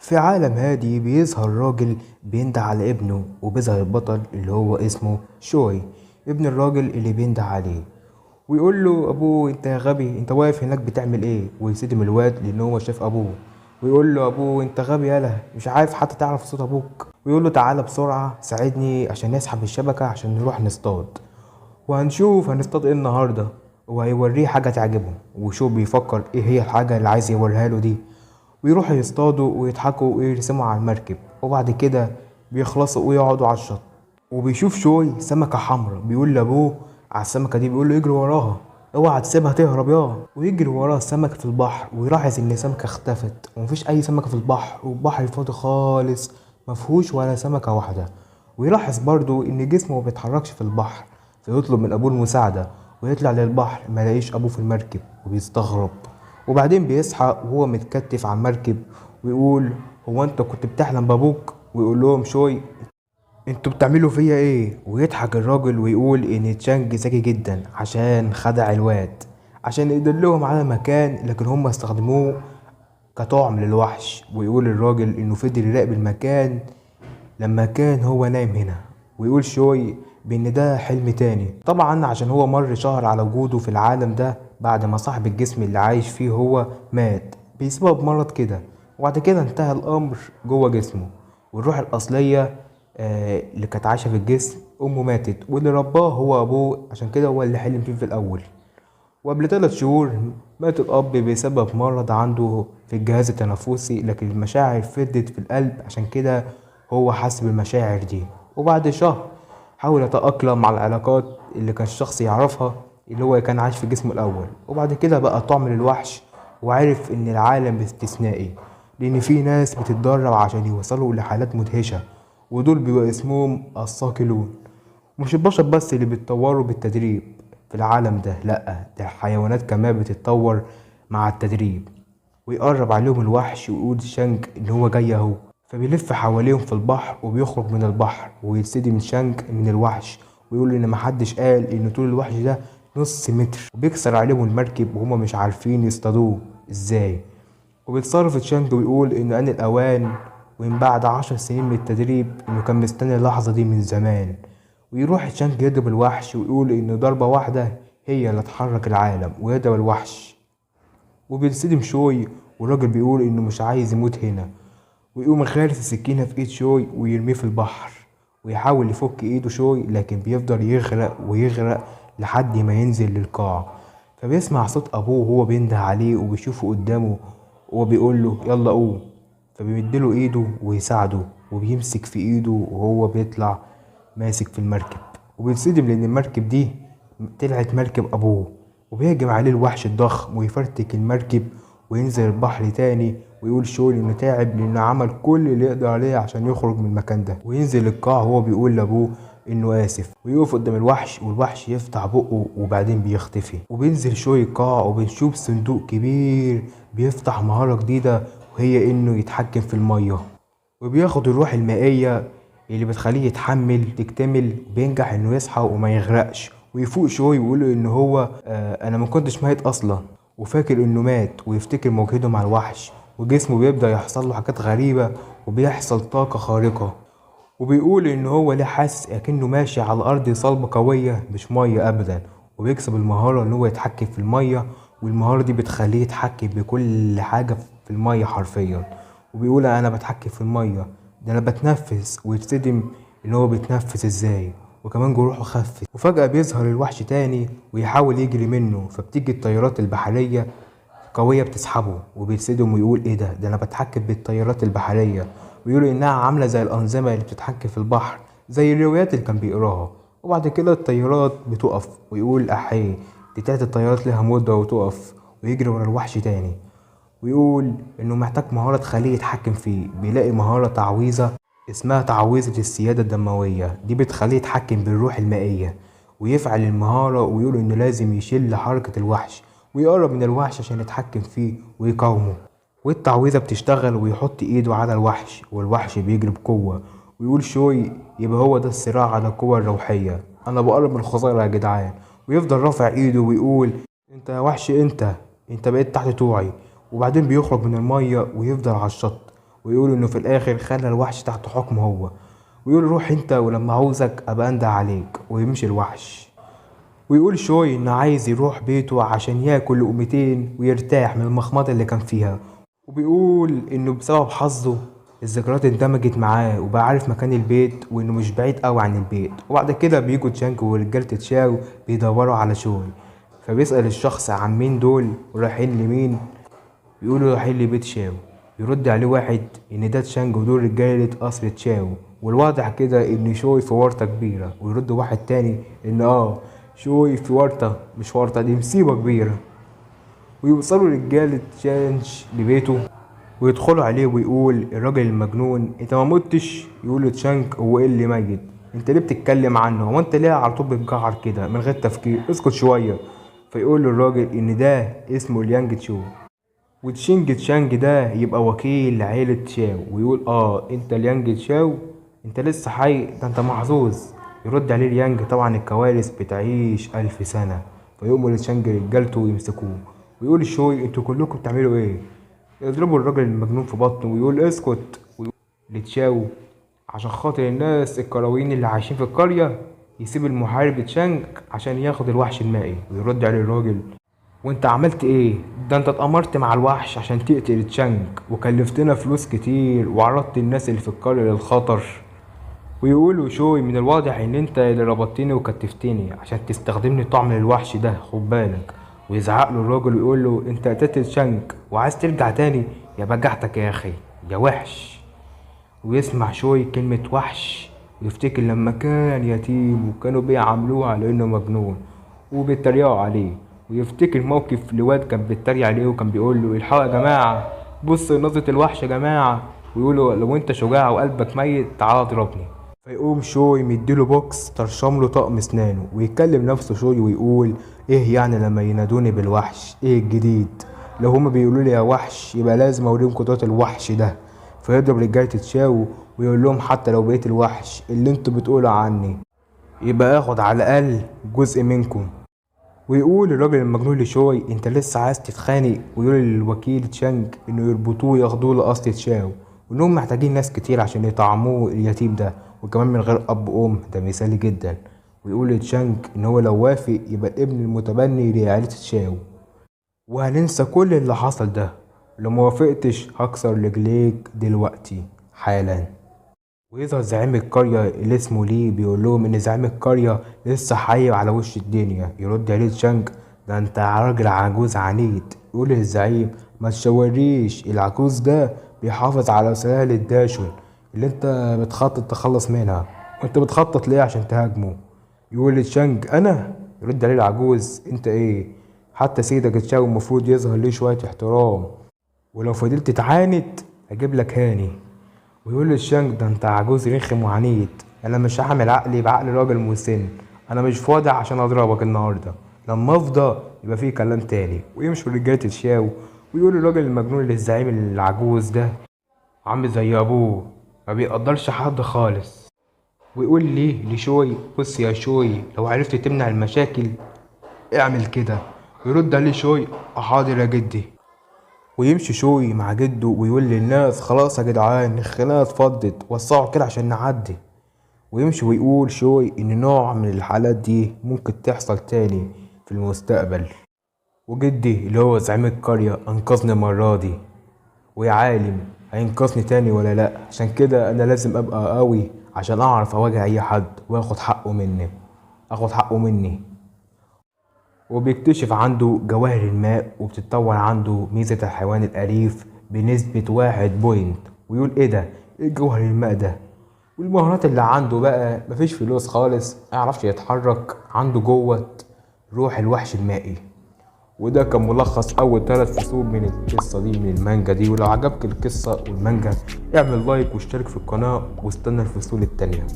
في عالم هادي بيظهر راجل بينده على ابنه، وبيظهر البطل اللي هو اسمه شوي، ابن الراجل اللي بينده عليه، ويقول له ابوه انت يا غبي، انت واقف هناك بتعمل ايه؟ ويصدم الواد لان هو شاف ابوه، ويقول له ابوه انت غبي يالا، مش عارف حتى تعرف صوت ابوك. ويقول له تعالى بسرعة ساعدني عشان نسحب الشبكة عشان نروح نصطاد، وهنشوف هنصطاد ايه النهاردة. وهيوريه حاجة تعجبه، وشو بيفكر ايه هي الحاجة اللي عايز يوريها له دي، ويروحوا يصطادوا ويضحكوا ويرسموا على المركب، وبعد كده بيخلصوا ويقعدوا على الشط. وبيشوف شوي سمكة حمراء، بيقول لأبوه على السمكة دي، بيقول له يجري وراها، اوعى تسيبها تهرب يا. ويجري وراها السمكة في البحر، ويلاحظ ان السمكة اختفت ومفيش اي سمكة في البحر، والبحر فاضي خالص مفهوش ولا سمكة واحدة. ويلاحظ برضو ان جسمه ما بيتحركش في البحر، فيطلب من ابوه المساعدة، ويطلع للبحر ملاقيش ابوه في المركب، وبيستغرب. وبعدين بيصحى وهو متكتف على المركب، ويقول هو انت كنت بتحلم بابوك؟ ويقول لهم شوي انتوا بتعملوا فيا ايه؟ ويضحك الراجل ويقول ان تشانج ذكي جدا عشان خدع الواد عشان يدلهم على مكان، لكن هم استخدموه كطعم للوحش. ويقول الراجل انه فضل يراقب المكان لما كان هو نايم هنا، ويقول شوي بان ده حلم تاني، طبعا عشان هو مر شهر على وجوده في العالم ده بعد ما صاحب الجسم اللي عايش فيه هو مات بسبب مرض كده. وبعد كده انتهى الامر جوه جسمه، والروح الاصلية اللي كانت عايشة في الجسم امه ماتت، واللي رباه هو ابوه، عشان كده هو اللي حلم فيه في الاول. وقبل 3 شهور مات الأب بسبب مرض عنده في الجهاز التنفسي، لكن المشاعر فضت في القلب، عشان كده هو حس بالمشاعر دي. وبعد شهر حاول يتأقلم مع العلاقات اللي كان الشخص يعرفها اللي هو كان عايش في جسمه الأول، وبعد كده بقى طعم للوحش، وعرف إن العالم استثنائي، لأن في ناس بتتدرب عشان يوصلوا لحالات مدهشة، ودول بيبقى اسمهم الصاقلون. مش البشر بس اللي بيتطوروا بالتدريب في العالم ده، لأ، ده الحيوانات كمان بتتطور مع التدريب. ويقرب عليهم الوحش ويقول شانك إن هو جاي أهو، فبيلف حواليهم في البحر، وبيخرج من البحر ويتصدم من شانك من الوحش، ويقول إن محدش قال إن طول الوحش ده نص متر، وبيكسر عليهم المركب وهما مش عارفين يصطادوه ازاي. وبيتصرف تشانج ويقول إن آن الأوان، ومن بعد 10 سنين من التدريب إنه كان مستني اللحظة دي من زمان. ويروح تشانج يضرب الوحش ويقول إن ضربة واحدة هي اللي تحرك العالم، ويضرب الوحش. وبينصدم شوي، والراجل بيقول إنه مش عايز يموت هنا، ويقوم غارس السكينة في إيد شوي ويرميه في البحر. ويحاول يفك إيده شوي، لكن بيفضل يغرق ويغرق لحد ما ينزل للقاع. فبيسمع صوت أبوه وهو بينده عليه، وبيشوفه قدامه وهو بيقول له يلا قوم. فبيمدله إيده ويساعده، وبيمسك في إيده وهو بيطلع ماسك في المركب. وبيتصدم لأن المركب دي طلعت مركب أبوه، وبيهجم عليه الوحش الضخم ويفرتك المركب، وينزل البحر تاني. ويقول شول انه تعب لانه عمل كل اللي يقدر عليه عشان يخرج من المكان ده، وينزل القاع وهو بيقول لابوه انه اسف، ويقف قدام الوحش، والوحش يفتح بقه وبعدين بيختفي. وبينزل شوي القاع، وبنشوف صندوق كبير بيفتح مهارة جديدة، وهي انه يتحكم في المية، وبياخد الروح المائية اللي بتخليه يتحمل تكتمل، بينجح انه يصحى وما يغرقش، ويفوق شوي ويقول ان هو انا ما كنتش ميت اصلا، وفاكر انه مات، ويفتكر مواجهته مع الوحش، وجسمه بيبدأ يحصل له حاجات غريبة، وبيحصل طاقة خارقة. وبيقول ان هو ليه حاسس اكنه ماشي على ارض صلبة قوية مش مية ابدا، وبيكسب المهارة ان هو يتحكم في المية، والمهارة دي بتخليه يتحكم بكل حاجة في المية حرفيا. وبيقول انا بتحكم في المية، ده انا بتنفس، ويتصدم ان هو بيتنفس ازاي، وكمان جروحه خفت. وفجأة بيظهر الوحش تاني ويحاول يجري منه، فبتيجي الطيارات البحرية قوية بتسحبه، وبيتصدم ويقول ايه ده انا بتحكم بالطيارات البحرية. ويقول انها عاملة زي الانظمة اللي بتتحكم في البحر، زي الروايات اللي كان بيقراها. وبعد كده الطيارات بتقف، ويقول احيه دي تلات الطيارات لها مدة وتقف، ويجري ورا الوحش تاني. ويقول انه محتاج مهارة تخليه يتحكم فيه، بيلاقي مهارة تعويذة اسمها تعويذة السيادة الدموية، دي بتخليه يتحكم بالروح المائية، ويفعل المهارة. ويقول انه لازم يشل حركة الوحش ويقرب من الوحش عشان يتحكم فيه ويقاومه. والتعويذة بتشتغل، ويحط ايده على الوحش والوحش بيجري بقوة. ويقول شوي يبقى هو ده الصراع على القوة الروحية، انا بقرب من الخسارة يا جدعان. ويفضل رافع ايده ويقول انت يا وحش، انت بقيت تحت طوعي. وبعدين بيخرج من المية ويفضل على الشط، ويقول انه في الاخر خلى الوحش تحت حكمه هو، ويقول روح انت ولما عاوزك ابقى انده عليك، ويمشي الوحش. ويقول شوي انه عايز يروح بيته عشان ياكل لقمتين ويرتاح من المخمضة اللي كان فيها. وبيقول انه بسبب حظه الذكريات اندمجت معاه وبقى عارف مكان البيت وانه مش بعيد قوي عن البيت. وبعد كده بيجوا تشانج ورجالة تشاو بيدوروا على شوي، فبيسأل الشخص عن مين دول ورايحين لمين، بيقولوا رايحين لبيت شاو. يرد عليه واحد ان ده تشانج ودول رجالة قصر تشاو، والواضح كده ان شوي في ورطة كبيرة. ويرد واحد تاني ان شوي في ورطة، مش ورطة، دي مصيبة كبيرة. ويوصلوا رجالة تشانج لبيته ويدخلوا عليه ويقول الراجل المجنون انت ما متش. يقول له تشانج هو ايه اللي ميت؟ انت ليه بتتكلم عنه؟ هو انت ليه على طول بتجعر كده من غير تفكير؟ اسكت شوية. فيقول له الراجل ان ده اسمه ليانج تشو، وتشينج تشانج ده يبقى وكيل لعيلة تشاو. ويقول انت ليانج تشاو، انت لسه حي، ده انت محظوظ. يرد عليه ليانج طبعا الكوارث بتعيش 1000 سنة. فيؤمر تشانج رجالته ويمسكوه. ويقول شوي انتوا كلكم بتعملوا ايه؟ يضربوا الراجل المجنون في بطنه ويقول اسكت. ويقول لتشاو عشان خاطر الناس الكرويين اللي عايشين في القرية يسيب المحارب تشانج عشان ياخد الوحش المائي. ويرد عليه الراجل وانت عملت ايه؟ ده انت اتأمرت مع الوحش عشان تقتل تشانج وكلفتنا فلوس كتير وعرضت الناس اللي في القرية للخطر. ويقولوا شوي من الواضح ان انت اللي ربطتني وكتفتني عشان تستخدمني طعم الوحش ده، خد بالك. ويزعق له الراجل ويقول له انت قتلت تشانج وعايز ترجع تاني؟ يا بجحتك يا اخي يا وحش. ويسمع شوي كلمة وحش ويفتكر لما كان يتيم وكانوا بيعاملوه على انه مجنون وبيتريقوا عليه. ويفتكر موقف لواد كان بيتريق عليه وكان بيقول له الحقوا يا جماعة، بص نظرة الوحش يا جماعة. ويقول له لو انت شجاع وقلبك ميت تعال اضربني. فيقوم شوي مديله بوكس ترشم له طقم اسنانه ويكلم نفسه شوي ويقول ايه يعني لما ينادوني بالوحش؟ ايه الجديد؟ لو هما بيقولوا لي يا وحش يبقى لازم اوريهم قدرات الوحش ده. فيضرب رجاله تشاو ويقول لهم حتى لو بقيت الوحش اللي انتوا بتقولوا عني يبقى اخد على الاقل جزء منكم. ويقول الراجل المجنون لشوي انت لسه عايز تتخانق؟ ويقول للوكيل تشانج انه يربطوه ياخدوه لقصر تشاو وانهم محتاجين ناس كتير عشان يطعموه اليتيم ده، وكمان من غير اب ده مثالي جدا. ويقول لتشانج ان هو لو وافق يبقى الابن المتبني لعائلة تشاو، وهننسى كل اللي حصل ده. لو موافقتش هكسر رجليك دلوقتي حالا. ويظهر زعيم القرية اللي اسمه ليه بيقول لهم ان زعيم القرية لسه حي على وش الدنيا. يرد عليه تشانج ده انت راجل عجوز عنيد. يقول للزعيم ما تشوريش، العجوز ده بيحافظ على سلالة داشون اللي انت بتخطط تخلص منها، وانت بتخطط ليه عشان تهاجمه؟ يقول لتشانج انا؟ يرد عليه العجوز انت ايه؟ حتى سيدك تشاو المفروض يظهر ليه شوية احترام، ولو فضلت تعاند اجيب لك هاني. ويقول للشانج ده انت عجوز رخم وعنيد، انا مش هعمل عقلي بعقل راجل مسن، انا مش فاضي عشان اضربك النهارده، لما افضى يبقى فيه كلام تاني. ويمشوا رجاله الشاو ويقول الراجل المجنون للزعيم العجوز ده عامل زي ابوه ما بيقدرش حد خالص. ويقول ليه لشوي بص يا شوي لو عرفت تمنع المشاكل اعمل كده. ويرد عليه شوي حاضر يا جدي. ويمشي شوي مع جده ويقول للناس خلاص يا جدعان الخناقه اتفضت وسعوا كده عشان نعدي. ويمشي ويقول شوي ان نوع من الحالات دي ممكن تحصل تاني في المستقبل، وجدي اللي هو زعيم القرية انقذني المرة دي، ويا عالم هينقذني تاني ولا لا. عشان كده انا لازم ابقى قوي عشان اعرف اواجه اي حد واخد حقه مني، اخد حقه مني. وبيكتشف عنده جواهر الماء وبتتطور عنده ميزة الحيوان الأليف بنسبة 1 بوينت. ويقول ايه ده؟ ايه جوهر الماء ده؟ والمهارات اللي عنده بقى مفيش فلوس خالص، ميعرفش يتحرك، عنده جوه روح الوحش المائي. وده كان ملخص أول 3 فصول من القصة دي من المانجا دي. ولو عجبك القصة والمانجا اعمل لايك واشترك في القناة واستنى الفصول التانية.